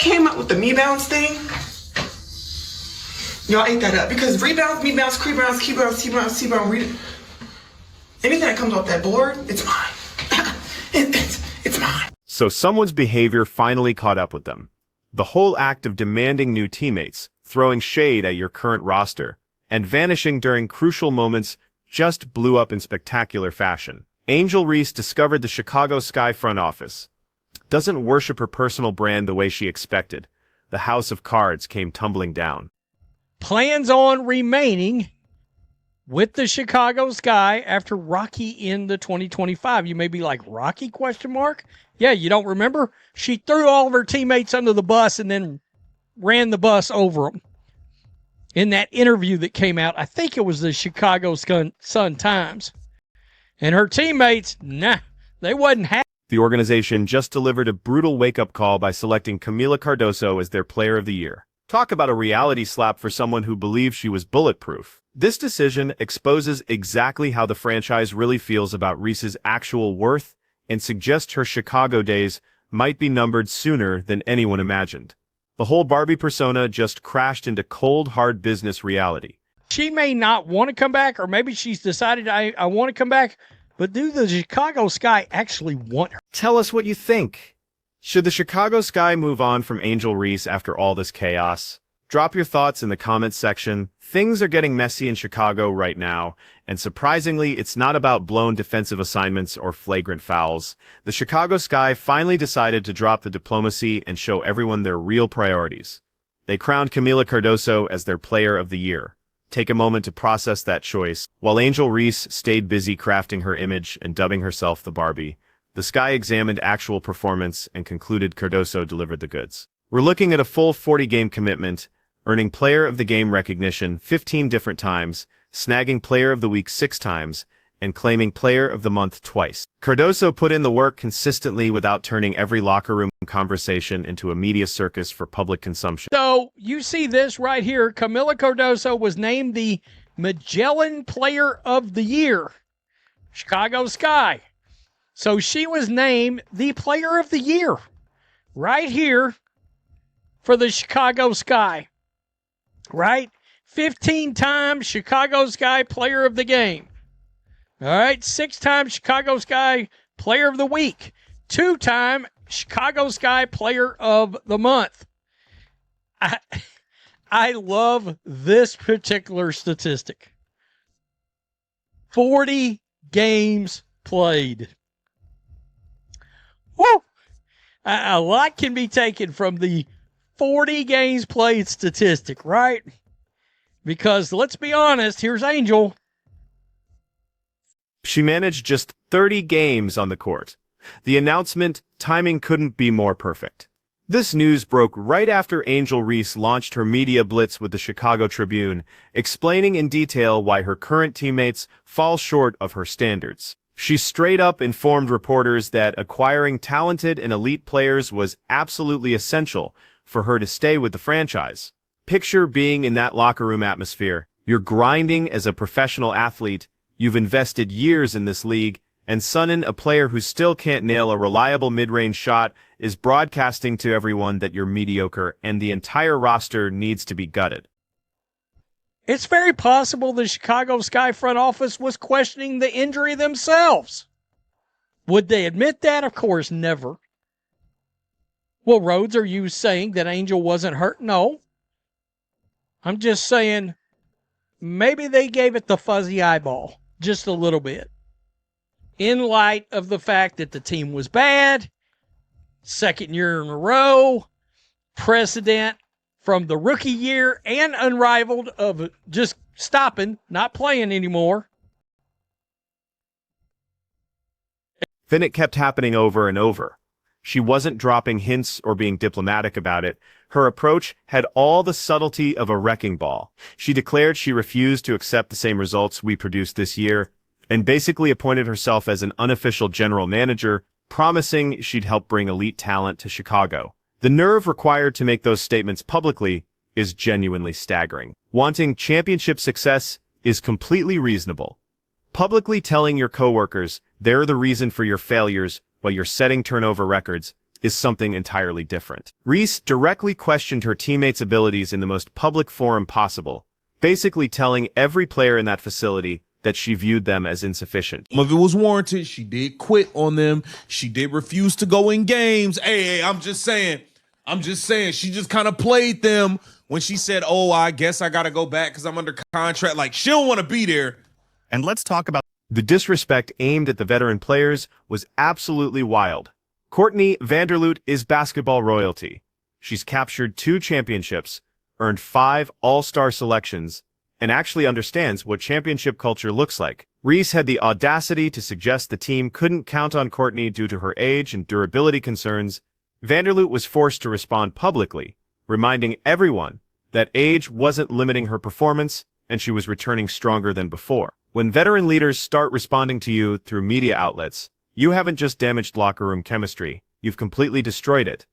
came up with the me bounce thing, y'all ate that up. Because rebounds, me bounce, creep bounce, key bounce, T bounce, C bounce, anything that comes off that board, it's mine. It's mine. So someone's behavior finally caught up with them. The whole act of demanding new teammates, throwing shade at your current roster, and vanishing during crucial moments just blew up in spectacular fashion. Angel Reese discovered the Chicago Sky front office doesn't worship her personal brand the way she expected. The house of cards came tumbling down. Plans on remaining with the Chicago Sky after Rocky in the 2025. You may be like, Rocky, question mark? Yeah, you don't remember? She threw all of her teammates under the bus and then ran the bus over them. In that interview that came out, I think it was the Chicago Sun-Times. And her teammates, nah, they wasn't happy. The organization just delivered a brutal wake-up call by selecting Camila Cardoso as their Player of the Year. Talk about a reality slap for someone who believed she was bulletproof. This decision exposes exactly how the franchise really feels about Reese's actual worth and suggests her Chicago days might be numbered sooner than anyone imagined. The whole Barbie persona just crashed into cold, hard business reality. She may not want to come back, or maybe she's decided I want to come back, but do the Chicago Sky actually want her? Tell us what you think. Should the Chicago Sky move on from Angel Reese after all this chaos? Drop your thoughts in the comments section. Things are getting messy in Chicago right now, and surprisingly, it's not about blown defensive assignments or flagrant fouls. The Chicago Sky finally decided to drop the diplomacy and show everyone their real priorities. They crowned Camila Cardoso as their Player of the Year. Take a moment to process that choice. While Angel Reese stayed busy crafting her image and dubbing herself the Barbie, the Sky examined actual performance and concluded Cardoso delivered the goods. We're looking at a full 40-game commitment, earning Player of the Game recognition 15 different times, snagging Player of the Week 6 times, and claiming Player of the Month twice. Cardoso put in the work consistently without turning every locker room conversation into a media circus for public consumption. So you see this right here. Camila Cardoso was named the Magellan Player of the Year. Chicago Sky. So she was named the Player of the Year right here for the Chicago Sky. Right? 15 times Chicago Sky Player of the Game. All right, 6 times Chicago Sky Player of the Week. 2-time Chicago Sky Player of the Month. I love this particular statistic. 40 games played. Woo! A lot can be taken from the 40 games played statistic, right? Because let's be honest, here's Angel. She managed just 30 games on the court. The announcement timing couldn't be more perfect. This news broke right after Angel Reese launched her media blitz with the Chicago Tribune, explaining in detail why her current teammates fall short of her standards. She straight up informed reporters that acquiring talented and elite players was absolutely essential for her to stay with the franchise. Picture being in that locker room atmosphere. You're grinding as a professional athlete. You've invested years in this league, and sudden a player who still can't nail a reliable mid-range shot is broadcasting to everyone that you're mediocre and the entire roster needs to be gutted. It's very possible the Chicago Sky front office was questioning the injury themselves. Would they admit that? Of course, never. Well, Rhodes, are you saying that Angel wasn't hurt? No. I'm just saying maybe they gave it the fuzzy eyeball just a little bit. In light of the fact that the team was bad, second year in a row, precedent from the rookie year, and unrivaled of just stopping, not playing anymore. Then it kept happening over and over. She wasn't dropping hints or being diplomatic about it. Her approach had all the subtlety of a wrecking ball. She declared she refused to accept the same results we produced this year, and basically appointed herself as an unofficial general manager, promising she'd help bring elite talent to Chicago. The nerve required to make those statements publicly is genuinely staggering. Wanting championship success is completely reasonable. Publicly telling your coworkers they're the reason for your failures while you're setting turnover records is something entirely different. Reese directly questioned her teammates' abilities in the most public forum possible, basically telling every player in that facility that she viewed them as insufficient. If it was warranted, she did quit on them. She did refuse to go in games. Hey, I'm just saying. She just kind of played them when she said, oh, I guess I got to go back because I'm under contract. Like, she don't want to be there. And let's talk about the disrespect aimed at the veteran players was absolutely wild. Courtney Vanderloot is basketball royalty. She's captured 2 championships, earned 5 all-star selections, and actually understands what championship culture looks like. Reese had the audacity to suggest the team couldn't count on Courtney due to her age and durability concerns. Vanderloot was forced to respond publicly, reminding everyone that age wasn't limiting her performance and she was returning stronger than before. When veteran leaders start responding to you through media outlets, you haven't just damaged locker room chemistry, you've completely destroyed it.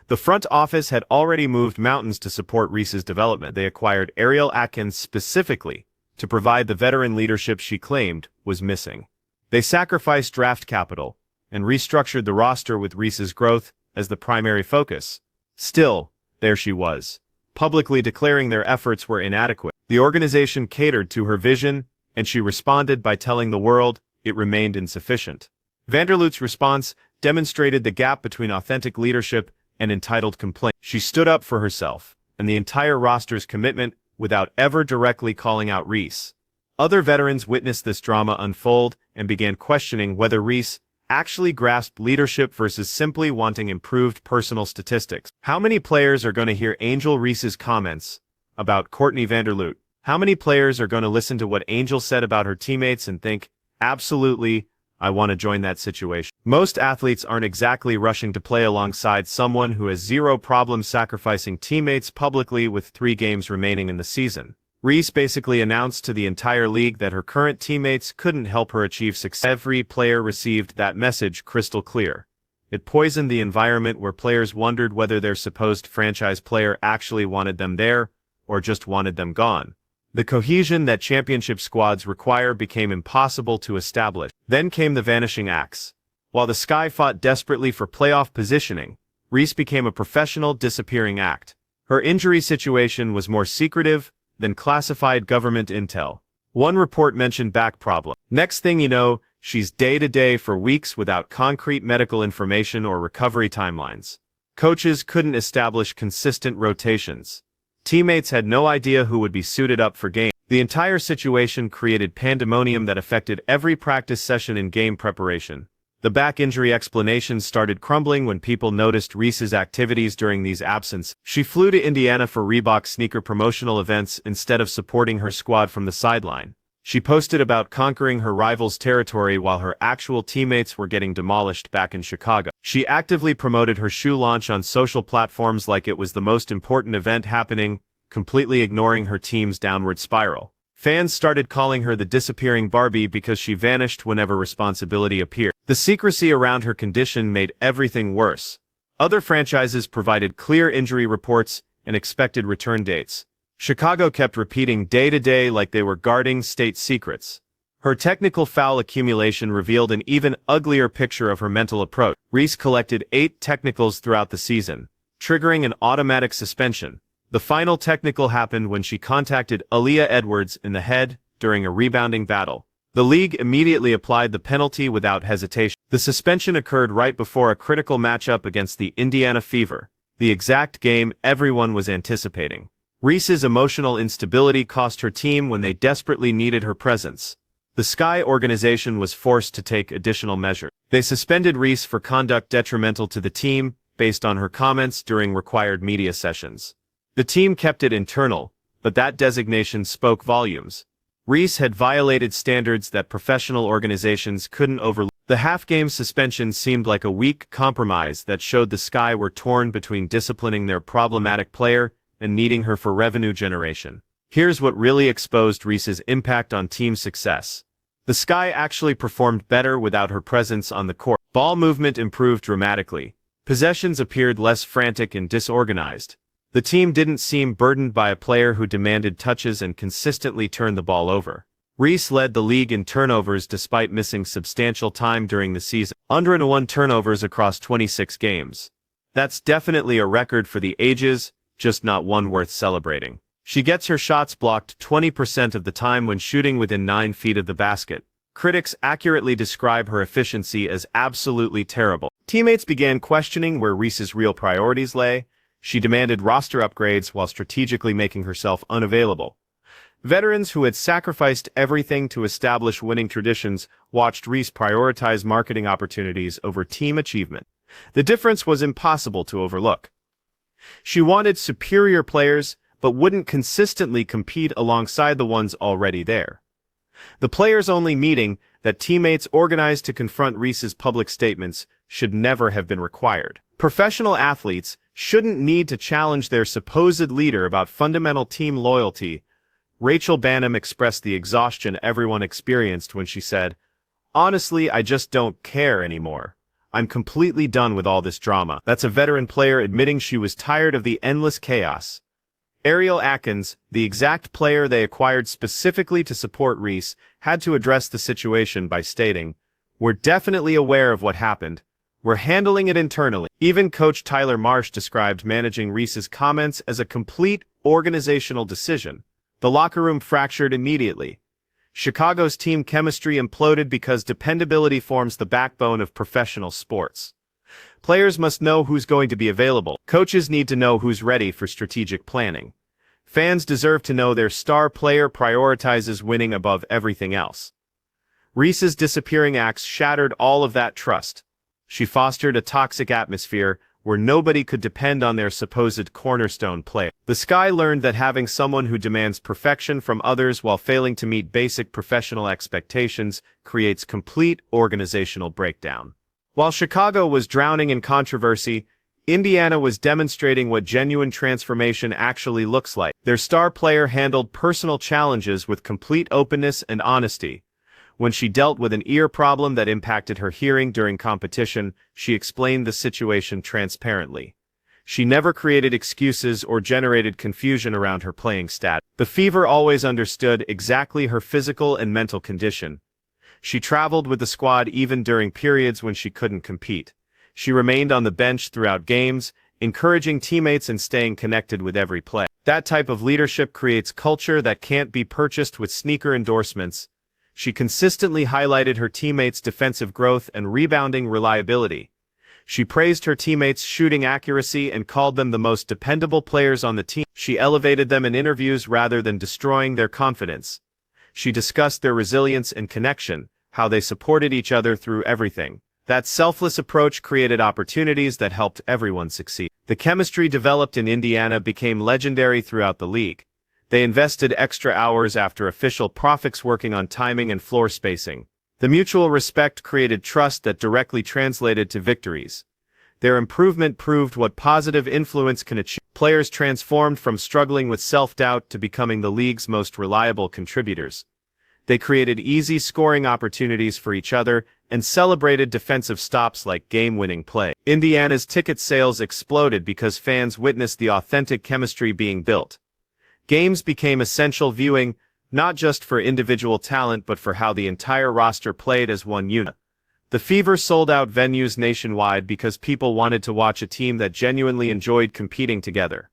The front office had already moved mountains to support Reese's development. They acquired Ariel Atkins specifically to provide the veteran leadership she claimed was missing. They sacrificed draft capital and restructured the roster with Reese's growth as the primary focus. Still, there she was, publicly declaring their efforts were inadequate. The organization catered to her vision, and she responded by telling the world it remained insufficient. Vanderloot's response demonstrated the gap between authentic leadership and entitled complaint. She stood up for herself and the entire roster's commitment without ever directly calling out Reese. Other veterans witnessed this drama unfold and began questioning whether Reese actually grasped leadership versus simply wanting improved personal statistics. How many players are going to hear Angel Reese's comments about Courtney Vanderloot? How many players are going to listen to what Angel said about her teammates and think, absolutely, I want to join that situation? Most athletes aren't exactly rushing to play alongside someone who has zero problem sacrificing teammates publicly with 3 games remaining in the season. Reese basically announced to the entire league that her current teammates couldn't help her achieve success. Every player received that message crystal clear. It poisoned the environment where players wondered whether their supposed franchise player actually wanted them there or just wanted them gone. The cohesion that championship squads require became impossible to establish. Then came the vanishing acts. While the Sky fought desperately for playoff positioning, Reese became a professional disappearing act. Her injury situation was more secretive than classified government intel. One report mentioned back problem. Next thing you know, she's day-to-day for weeks without concrete medical information or recovery timelines. Coaches couldn't establish consistent rotations. Teammates had no idea who would be suited up for games. The entire situation created pandemonium that affected every practice session in game preparation. The back injury explanations started crumbling when people noticed Reese's activities during these absences. She flew to Indiana for Reebok sneaker promotional events instead of supporting her squad from the sideline. She posted about conquering her rival's territory while her actual teammates were getting demolished back in Chicago. She actively promoted her shoe launch on social platforms like it was the most important event happening, completely ignoring her team's downward spiral. Fans started calling her the disappearing Barbie because she vanished whenever responsibility appeared. The secrecy around her condition made everything worse. Other franchises provided clear injury reports and expected return dates. Chicago kept repeating day-to-day like they were guarding state secrets. Her technical foul accumulation revealed an even uglier picture of her mental approach. Reese collected 8 technicals throughout the season, triggering an automatic suspension. The final technical happened when she contacted Aaliyah Edwards in the head during a rebounding battle. The league immediately applied the penalty without hesitation. The suspension occurred right before a critical matchup against the Indiana Fever, the exact game everyone was anticipating. Reese's emotional instability cost her team when they desperately needed her presence. The Sky organization was forced to take additional measures. They suspended Reese for conduct detrimental to the team based on her comments during required media sessions. The team kept it internal, but that designation spoke volumes. Reese had violated standards that professional organizations couldn't overlook. The half-game suspension seemed like a weak compromise that showed the Sky were torn between disciplining their problematic player and needing her for revenue generation. Here's what really exposed Reese's impact on team success. The Sky actually performed better without her presence on the court. Ball movement improved dramatically. Possessions appeared less frantic and disorganized. The team didn't seem burdened by a player who demanded touches and consistently turned the ball over. Reese led the league in turnovers despite missing substantial time during the season, 101 turnovers across 26 games. That's definitely a record for the ages, just not one worth celebrating. She gets her shots blocked 20% of the time when shooting within 9 feet of the basket. Critics accurately describe her efficiency as absolutely terrible. Teammates began questioning where Reese's real priorities lay. She demanded roster upgrades while strategically making herself unavailable. Veterans who had sacrificed everything to establish winning traditions watched Reese prioritize marketing opportunities over team achievement. The difference was impossible to overlook. She wanted superior players, but wouldn't consistently compete alongside the ones already there. The players-only meeting that teammates organized to confront Reese's public statements should never have been required. Professional athletes shouldn't need to challenge their supposed leader about fundamental team loyalty. Rachel Bannum expressed the exhaustion everyone experienced when she said, "Honestly, I just don't care anymore. I'm completely done with all this drama." That's a veteran player admitting she was tired of the endless chaos. Ariel Atkins, the exact player they acquired specifically to support Reese, had to address the situation by stating, "We're definitely aware of what happened. We're handling it internally." Even coach Tyler Marsh described managing Reese's comments as a complete organizational decision. The locker room fractured immediately. Chicago's team chemistry imploded because dependability forms the backbone of professional sports. Players must know who's going to be available. Coaches need to know who's ready for strategic planning. Fans deserve to know their star player prioritizes winning above everything else. Reese's disappearing acts shattered all of that trust. She fostered a toxic atmosphere where nobody could depend on their supposed cornerstone player. The Sky learned that having someone who demands perfection from others while failing to meet basic professional expectations creates complete organizational breakdown. While Chicago was drowning in controversy, Indiana was demonstrating what genuine transformation actually looks like. Their star player handled personal challenges with complete openness and honesty. When she dealt with an ear problem that impacted her hearing during competition, she explained the situation transparently. She never created excuses or generated confusion around her playing status. The Fever always understood exactly her physical and mental condition. She traveled with the squad even during periods when she couldn't compete. She remained on the bench throughout games, encouraging teammates and staying connected with every play. That type of leadership creates culture that can't be purchased with sneaker endorsements. She consistently highlighted her teammates' defensive growth and rebounding reliability. She praised her teammates' shooting accuracy and called them the most dependable players on the team. She elevated them in interviews rather than destroying their confidence. She discussed their resilience and connection, how they supported each other through everything. That selfless approach created opportunities that helped everyone succeed. The chemistry developed in Indiana became legendary throughout the league. They invested extra hours after official practice working on timing and floor spacing. The mutual respect created trust that directly translated to victories. Their improvement proved what positive influence can achieve. Players transformed from struggling with self-doubt to becoming the league's most reliable contributors. They created easy scoring opportunities for each other and celebrated defensive stops like game-winning play. Indiana's ticket sales exploded because fans witnessed the authentic chemistry being built. Games became essential viewing, not just for individual talent but for how the entire roster played as one unit. The Fever sold out venues nationwide because people wanted to watch a team that genuinely enjoyed competing together.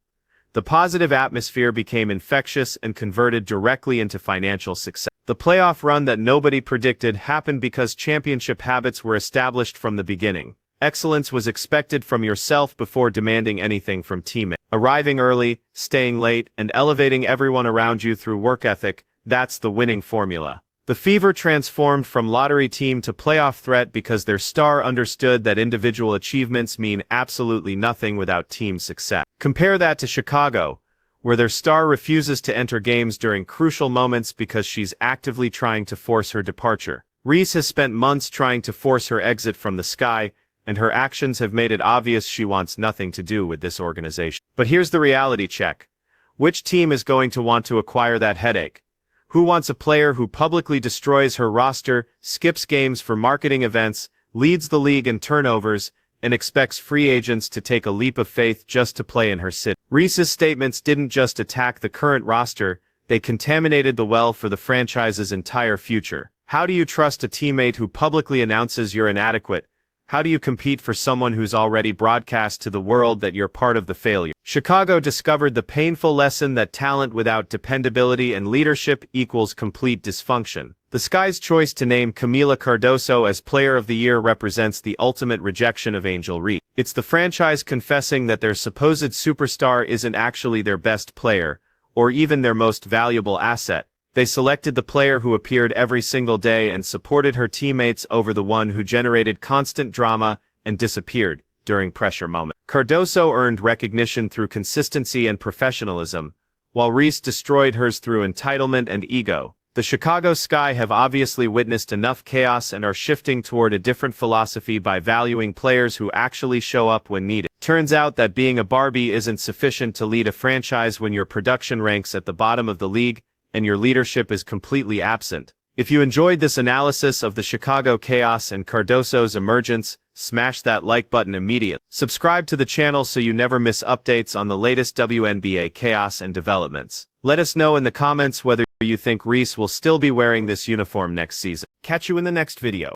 The positive atmosphere became infectious and converted directly into financial success. The playoff run that nobody predicted happened because championship habits were established from the beginning. Excellence was expected from yourself before demanding anything from teammates. Arriving early, staying late, and elevating everyone around you through work ethic, that's the winning formula. The Fever transformed from lottery team to playoff threat because their star understood that individual achievements mean absolutely nothing without team success. Compare that to Chicago, where their star refuses to enter games during crucial moments because she's actively trying to force her departure. Reese has spent months trying to force her exit from the Sky, and her actions have made it obvious she wants nothing to do with this organization. But here's the reality check. Which team is going to want to acquire that headache? Who wants a player who publicly destroys her roster, skips games for marketing events, leads the league in turnovers, and expects free agents to take a leap of faith just to play in her city? Reese's statements didn't just attack the current roster, they contaminated the well for the franchise's entire future. How do you trust a teammate who publicly announces you're inadequate? How do you compete for someone who's already broadcast to the world that you're part of the failure? Chicago discovered the painful lesson that talent without dependability and leadership equals complete dysfunction. The Sky's choice to name Camila Cardoso as Player of the Year represents the ultimate rejection of Angel Reese. It's the franchise confessing that their supposed superstar isn't actually their best player, or even their most valuable asset. They selected the player who appeared every single day and supported her teammates over the one who generated constant drama and disappeared during pressure moments. Cardoso earned recognition through consistency and professionalism, while Reese destroyed hers through entitlement and ego. The Chicago Sky have obviously witnessed enough chaos and are shifting toward a different philosophy by valuing players who actually show up when needed. Turns out that being a Barbie isn't sufficient to lead a franchise when your production ranks at the bottom of the league and your leadership is completely absent. If you enjoyed this analysis of the Chicago chaos and Cardoso's emergence, smash that like button immediately. Subscribe to the channel so you never miss updates on the latest WNBA chaos and developments. Let us know in the comments whether you think Reese will still be wearing this uniform next season. Catch you in the next video.